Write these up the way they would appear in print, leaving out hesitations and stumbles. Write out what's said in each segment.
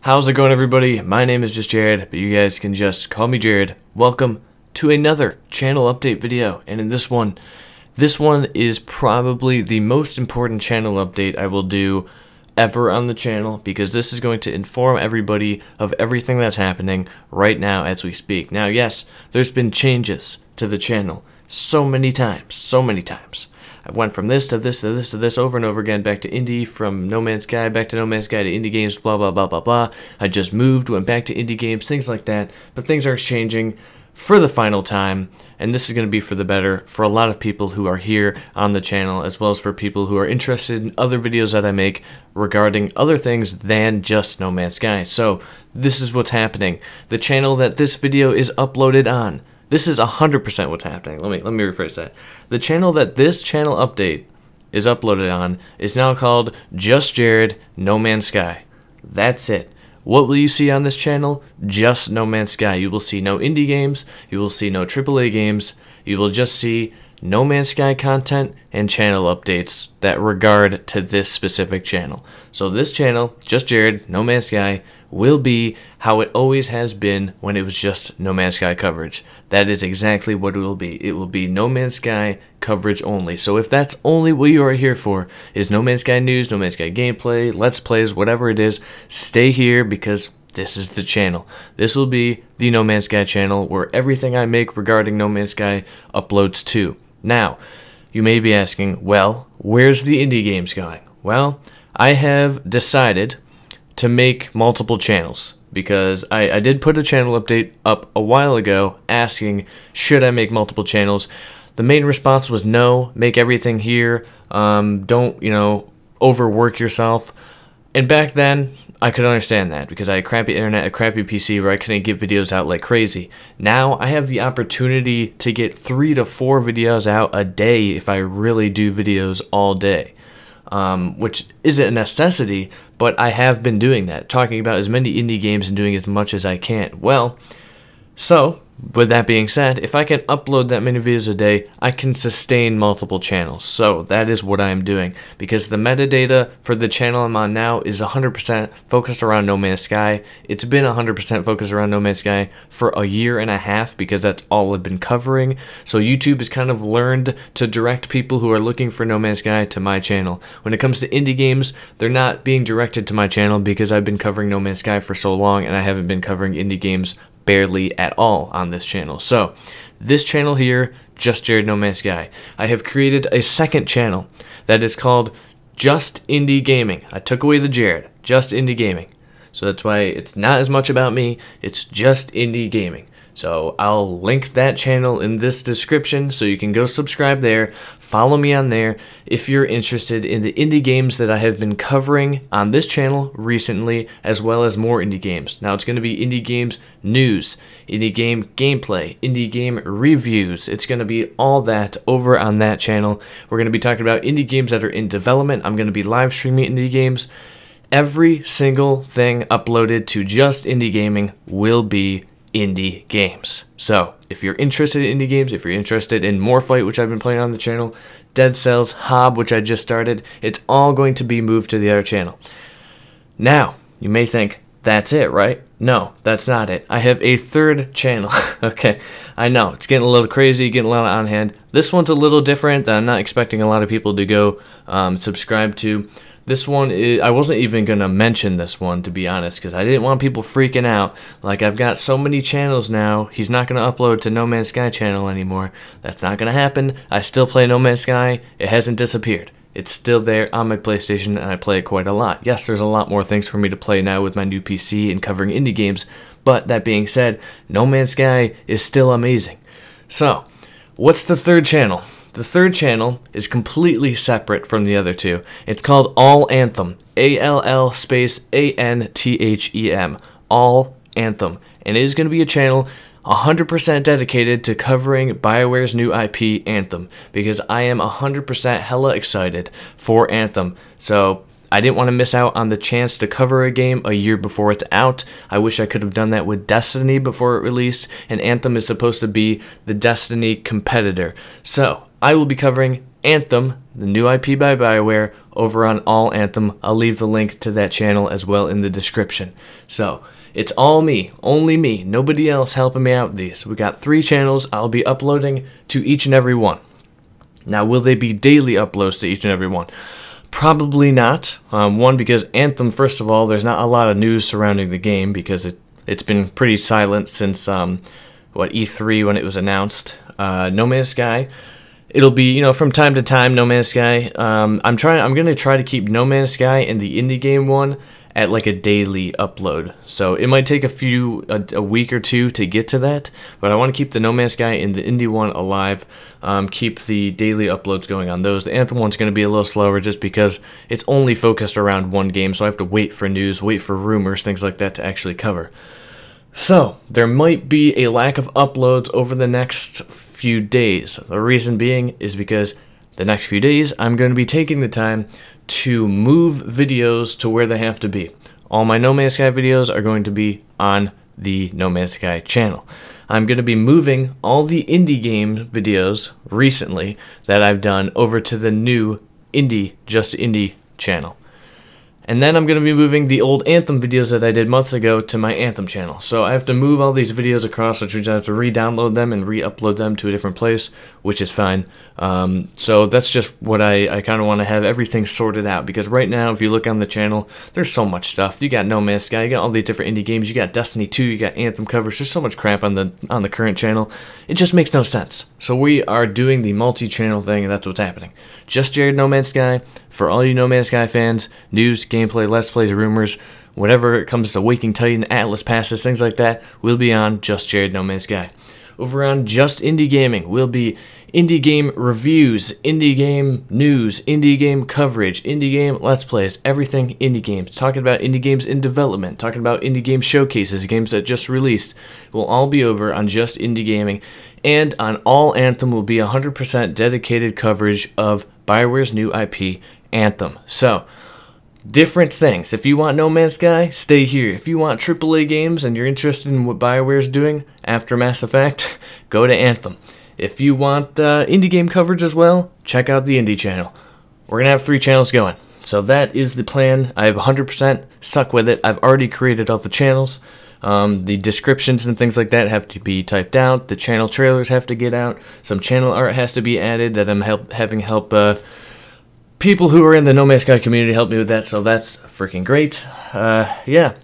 How's it going, everybody? My name is JustJarrod, but you guys can just call me Jared. Welcome to another channel update video, and in this one is probably the most important channel update I will do ever on the channel, because this is going to inform everybody of everything that's happening right now as we speak. Now, yes, there's been changes to the channel so many times. I went from this to this to this to this over and over again, back to indie, from No Man's Sky, back to No Man's Sky to indie games, blah, blah, blah, blah, blah. I just moved, went back to indie games, things like that. But things are changing for the final time, and this is going to be for the better for a lot of people who are here on the channel, as well as for people who are interested in other videos that I make regarding other things than just No Man's Sky. So, this is what's happening. The channel that this video is uploaded on. This is 100% what's happening. Let me rephrase that. The channel that this channel update is uploaded on is now called JustJarrod No Man's Sky. That's it. What will you see on this channel? Just No Man's Sky. You will see no indie games. You will see no AAA games. You will just see No Man's Sky content and channel updates that regard to this specific channel. So this channel, JustJarrod No Man's Sky, will be how it always has been when it was just No Man's Sky coverage. That is exactly what it will be. It will be No Man's Sky coverage only. So if that's only what you are here for, is No Man's Sky news, No Man's Sky gameplay, Let's Plays, whatever it is, stay here because this is the channel. This will be the No Man's Sky channel where everything I make regarding No Man's Sky uploads to. Now, you may be asking, well, where's the indie games going? Well, I have decided to make multiple channels, because I did put a channel update up a while ago asking, should I make multiple channels? The main response was no, make everything here, don't, overwork yourself. And back then, I could understand that, because I had crappy internet, a crappy PC where I couldn't get videos out like crazy. Now, I have the opportunity to get 3 to 4 videos out a day if I really do videos all day. Which isn't a necessity, but I have been doing that, talking about as many indie games and doing as much as I can. Well, so, with that being said, if I can upload that many videos a day, I can sustain multiple channels. So that is what I am doing, because the metadata for the channel I'm on now is 100% focused around No Man's Sky. It's been 100% focused around No Man's Sky for a year and a half, because that's all I've been covering. So YouTube has kind of learned to direct people who are looking for No Man's Sky to my channel. When it comes to indie games, they're not being directed to my channel because I've been covering No Man's Sky for so long, and I haven't been covering indie games barely at all on this channel. So this channel here, JustJarrod No Man's Sky, I have created a second channel that is called Just Indie Gaming. I took away the Jared, Just Indie Gaming. So that's why it's not as much about me, it's just indie gaming. So I'll link that channel in this description so you can go subscribe there, follow me on there if you're interested in the indie games that I have been covering on this channel recently, as well as more indie games. Now it's going to be indie games news, indie game gameplay, indie game reviews. It's going to be all that over on that channel. We're going to be talking about indie games that are in development. I'm going to be live streaming indie games. Every single thing uploaded to Just Indie Gaming will be indie games. So if you're interested in indie games, if you're interested in Morphite, which I've been playing on the channel, Dead Cells, Hob, which I just started, it's all going to be moved to the other channel. Now, you may think, that's it, right? No, that's not it. I have a third channel. Okay, I know, it's getting a little crazy, getting a lot on hand. This one's a little different that I'm not expecting a lot of people to go subscribe to. This one, I wasn't even going to mention this one, to be honest, because I didn't want people freaking out. Like, I've got so many channels now, he's not going to upload to No Man's Sky channel anymore. That's not going to happen. I still play No Man's Sky. It hasn't disappeared. It's still there on my PlayStation, and I play it quite a lot. Yes, there's a lot more things for me to play now with my new PC and covering indie games, but that being said, No Man's Sky is still amazing. So, what's the third channel? The third channel is completely separate from the other two. It's called All Anthem. A-L-L space A-N-T-H-E-M. All Anthem. And it is going to be a channel 100% dedicated to covering BioWare's new IP, Anthem. Because I am 100% hella excited for Anthem. So I didn't want to miss out on the chance to cover a game a year before it's out. I wish I could have done that with Destiny before it released. And Anthem is supposed to be the Destiny competitor. So I will be covering Anthem, the new IP by BioWare, over on All Anthem. I'll leave the link to that channel as well in the description. So it's all me, only me, nobody else helping me out with these. We got 3 channels. I'll be uploading to each and every one. Now, will they be daily uploads to each and every one? Probably not. One, because Anthem, first of all, there's not a lot of news surrounding the game because it's been pretty silent since E3 when it was announced. No Man's Sky, it'll be, from time to time, No Man's Sky. I'm gonna try to keep No Man's Sky and the indie game one at like a daily upload. So it might take a week or 2 to get to that, but I want to keep the No Man's Sky and the indie one alive. Keep the daily uploads going on those. The Anthem one's going to be a little slower just because it's only focused around one game, so I have to wait for news, wait for rumors, things like that to actually cover. So there might be a lack of uploads over the next few days. The reason being is because the next few days I'm going to be taking the time to move videos to where they have to be. All my No Man's Sky videos are going to be on the No Man's Sky channel. I'm going to be moving all the indie game videos recently that I've done over to the new Just Indie channel. And then I'm going to be moving the old Anthem videos that I did months ago to my Anthem channel. So I have to move all these videos across, which means I have to re-download them and re-upload them to a different place, which is fine. So that's just what I kind of want to have everything sorted out. Because right now, if you look on the channel, there's so much stuff. You got No Man's Sky, you got all these different indie games, you got Destiny 2, you got Anthem covers. There's so much crap on the current channel. It just makes no sense. So we are doing the multi-channel thing, and that's what's happening. Just Jared No Man's Sky. For all you No Man's Sky fans, news, gameplay, let's plays, rumors, whatever it comes to Waking Titan, Atlas passes, things like that, will be on Just Jared No Man's Sky. Over on Just Indie Gaming will be indie game reviews, indie game news, indie game coverage, indie game let's plays, everything indie games. Talking about indie games in development, talking about indie game showcases, games that just released, will all be over on Just Indie Gaming. And on All Anthem will be 100% dedicated coverage of BioWare's new IP, Anthem. So, different things. If you want No Man's Sky, stay here. If you want AAA games and you're interested in what BioWare's doing after Mass Effect, go to Anthem. If you want indie game coverage as well, check out the indie channel. We're going to have 3 channels going. So that is the plan. I've 100% stuck with it. I've already created all the channels. The descriptions and things like that have to be typed out. The channel trailers have to get out. Some channel art has to be added that I'm having help people who are in the No Man's Sky community help me with that, so that's freaking great. Yeah,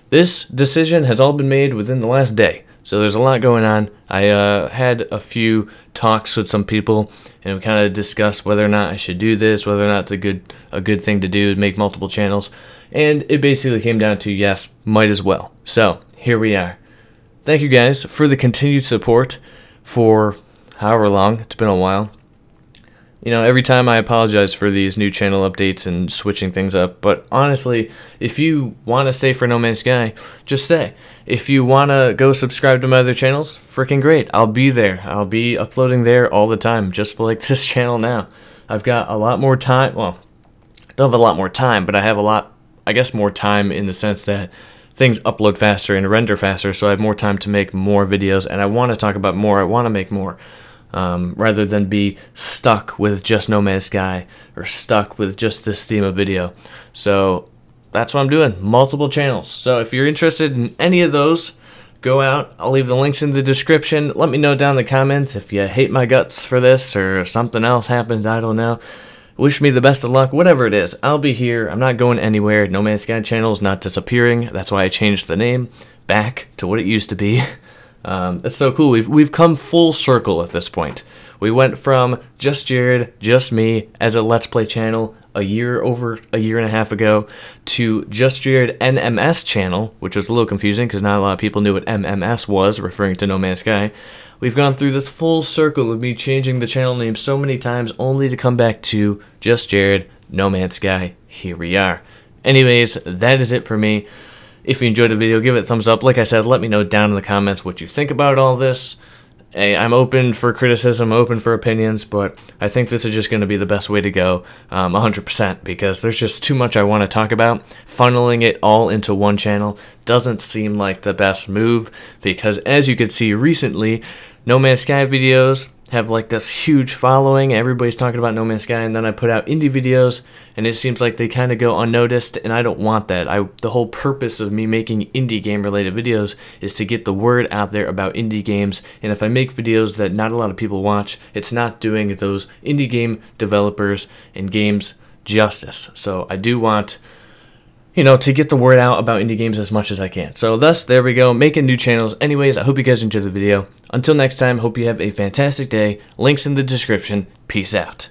this decision has all been made within the last day, so there's a lot going on. I had a few talks with some people, and we kind of discussed whether or not I should do this, whether or not it's a good thing to do, make multiple channels, and it basically came down to yes, might as well. So here we are. Thank you guys for the continued support for however long. It's been a while. Every time I apologize for these new channel updates and switching things up, but honestly, if you want to stay for No Man's Sky, just stay. If you want to go subscribe to my other channels, freaking great. I'll be there. I'll be uploading there all the time, just like this channel now. I've got a lot more time. Well, I don't have a lot more time, but I have more time in the sense that things upload faster and render faster, so I have more time to make more videos, and I want to talk about more. I want to make more. Rather than be stuck with just No Man's Sky or stuck with just this theme of video. So that's what I'm doing, multiple channels. So if you're interested in any of those, go out. I'll leave the links in the description. Let me know down in the comments if you hate my guts for this or something else happens, I don't know. Wish me the best of luck, whatever it is. I'll be here. I'm not going anywhere. No Man's Sky channel is not disappearing. That's why I changed the name back to what it used to be. It's so cool. We've come full circle at this point. We went from Just Jared, Just Me as a Let's Play channel over a year and a half ago to Just Jared NMS channel, which was a little confusing because not a lot of people knew what MMS was, referring to No Man's Sky. We've gone through this full circle of me changing the channel name so many times only to come back to Just Jared, No Man's Sky. Here we are. Anyways, that is it for me. If you enjoyed the video, give it a thumbs up. Like I said, let me know down in the comments what you think about all this. Hey, I'm open for criticism, open for opinions, but I think this is just going to be the best way to go, 100%, because there's just too much I want to talk about. Funneling it all into one channel doesn't seem like the best move, because as you could see recently, No Man's Sky videos have like this huge following. Everybody's talking about No Man's Sky, and then I put out indie videos, and it seems like they kind of go unnoticed, and I don't want that. The whole purpose of me making indie game related videos is to get the word out there about indie games, and if I make videos that not a lot of people watch, it's not doing those indie game developers and games justice. So I do want, you know, to get the word out about indie games as much as I can. So thus, there we go, making new channels. Anyways, I hope you guys enjoyed the video. Until next time, hope you have a fantastic day. Links in the description. Peace out.